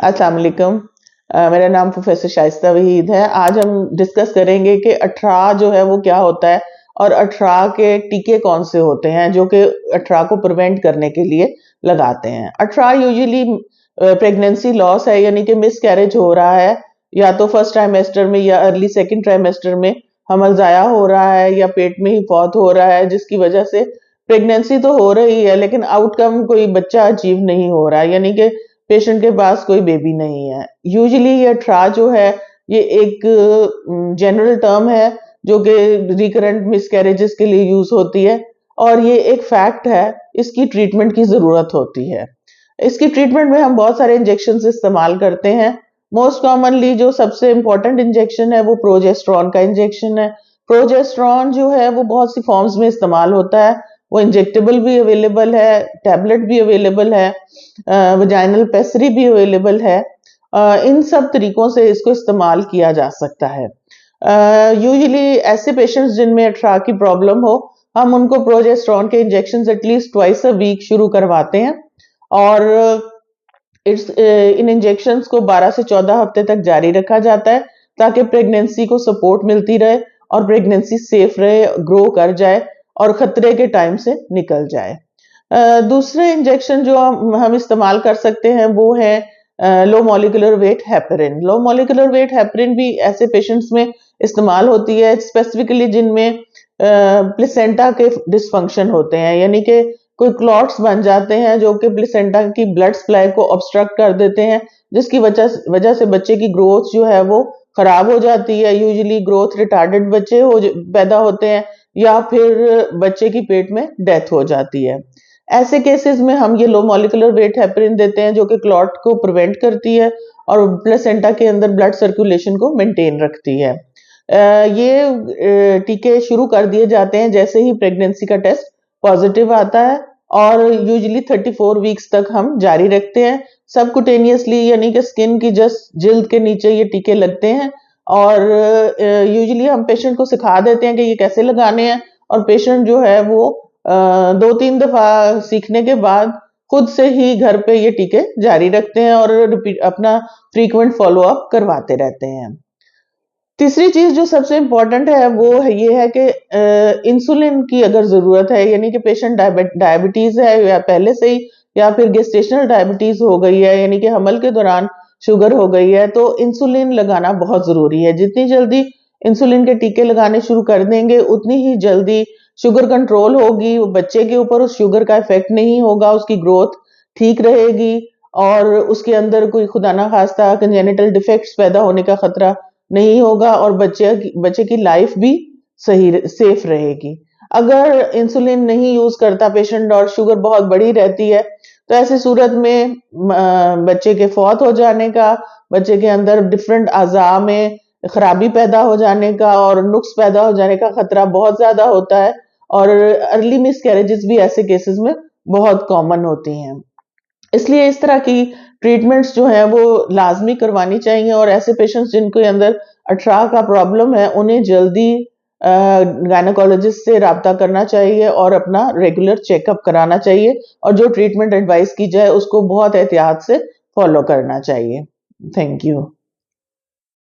अस्सलाम वालेकुम। मेरा नाम प्रोफेसर शाइस्ता वहीद है। आज हम डिस्कस करेंगे कि अठराह जो है वो क्या होता है और अठराह के टीके कौन से होते हैं जो कि अठराह को प्रिवेंट करने के लिए लगाते हैं। अठराह यूजुअली प्रेगनेंसी लॉस है, यानी कि मिस कैरेज हो रहा है, या तो फर्स्ट ट्राइमेस्टर में या अर्ली सेकंड ट्राइमेस्टर में हमल ज़ाया हो रहा है या पेट में ही फौत हो रहा है, जिसकी वजह से प्रेगनेंसी तो हो रही है लेकिन आउटकम कोई बच्चा अचीव नहीं हो रहा है, यानी कि पेशेंट के पास कोई बेबी नहीं है। यूजुअली ये अठराह जो है ये एक जनरल टर्म है जो कि रिकरेंट मिसकैरेजेस के लिए यूज होती है और ये एक फैक्ट है। इसकी ट्रीटमेंट की जरूरत होती है। इसकी ट्रीटमेंट में हम बहुत सारे इंजेक्शन इस्तेमाल करते हैं। मोस्ट कॉमनली जो सबसे इम्पोर्टेंट इंजेक्शन है वो प्रोजेस्टेरॉन का इंजेक्शन है। प्रोजेस्टेरॉन जो है वो बहुत सी फॉर्म्स में इस्तेमाल होता है। वो इंजेक्टेबल भी अवेलेबल है, टैबलेट भी अवेलेबल है, वजाइनल पेसरी भी अवेलेबल है। इन सब तरीकों से इसको इस्तेमाल किया जा सकता है। यूजुअली ऐसे पेशेंट्स जिनमें अठराह की प्रॉब्लम हो, हम उनको प्रोजेस्टेरॉन के injection at least twice a week शुरू करवाते हैं और इन इंजेक्शंस को 12 से 14 हफ्ते तक जारी रखा जाता है ताकि प्रेगनेंसी को सपोर्ट मिलती रहे और प्रेगनेंसी सेफ रहे, ग्रो कर जाए और खतरे के टाइम से निकल जाए। दूसरे इंजेक्शन जो हम इस्तेमाल कर सकते हैं वो है low molecular weight heparin. Low molecular weight heparin भी ऐसे पेशेंट्स में इस्तेमाल होती है, स्पेसिफिकली जिनमें प्लेसेंटा के डिसफंक्शन होते हैं, यानी कि कोई क्लॉट्स बन जाते हैं जो कि प्लेसेंटा की ब्लड सप्लाई को ऑब्स्ट्रक्ट कर देते हैं, जिसकी वजह से बच्चे की ग्रोथ जो है वो खराब हो जाती है। यूजुअली ग्रोथ रिटार्डेड बच्चे पैदा होते हैं या फिर बच्चे की पेट में डेथ हो जाती है। ऐसे केसेस में हम ये लो मॉलिक्यूलर वेट हेपरिन देते हैं जो कि क्लॉट को प्रिवेंट करती है और प्लेसेंटा के अंदर ब्लड सर्कुलेशन को मेंटेन रखती है। ये टीके शुरू कर दिए जाते हैं जैसे ही प्रेगनेंसी का टेस्ट पॉजिटिव आता है और यूजुअली 34 वीक्स तक हम जारी रखते हैं। सबकुटेनियसली यानी कि स्किन की जस्ट जिल्द के नीचे ये टीके लगते हैं और यूजुअली हम पेशेंट को सिखा देते हैं कि ये कैसे लगाने हैं और पेशेंट जो है वो 2-3 दफा सीखने के बाद खुद से ही घर पे ये टीके जारी रखते हैं और अपना फ्रीक्वेंट फॉलो अप करवाते रहते हैं। तीसरी चीज जो सबसे इम्पोर्टेंट है वो है ये है कि इंसुलिन की अगर जरूरत है, यानी कि पेशेंट डायबिटीज है या पहले से ही या फिर गेस्टेशनल डायबिटीज हो गई है, यानी कि हमल के दौरान शुगर हो गई है, तो इंसुलिन लगाना बहुत जरूरी है। जितनी जल्दी इंसुलिन के टीके लगाने शुरू कर देंगे उतनी ही जल्दी शुगर कंट्रोल होगी, बच्चे के ऊपर उस शुगर का इफेक्ट नहीं होगा, उसकी ग्रोथ ठीक रहेगी और उसके अंदर कोई खुदा ना खास्ता कंजेनिटल डिफेक्ट्स पैदा होने का खतरा नहीं होगा और बच्चे की लाइफ भी सही सेफ रहेगी। अगर इंसुलिन नहीं यूज करता पेशेंट और शुगर बहुत बड़ी रहती है तो ऐसी सूरत में बच्चे के फौत हो जाने का, बच्चे के अंदर डिफरेंट अज़ा में खराबी पैदा हो जाने का और नुक्स पैदा हो जाने का खतरा बहुत ज्यादा होता है और अर्ली मिसकैरेजेस भी ऐसे केसेस में बहुत कॉमन होती हैं। इसलिए इस तरह की ट्रीटमेंट्स जो है वो लाजमी करवानी चाहिए और ऐसे पेशेंट्स जिनके अंदर अठराह का प्रॉब्लम है उन्हें जल्दी गायनेकोलॉजिस्ट से राब्ता करना चाहिए और अपना रेगुलर चेकअप कराना चाहिए और जो ट्रीटमेंट एडवाइस की जाए उसको बहुत एहतियात से फॉलो करना चाहिए। Thank you.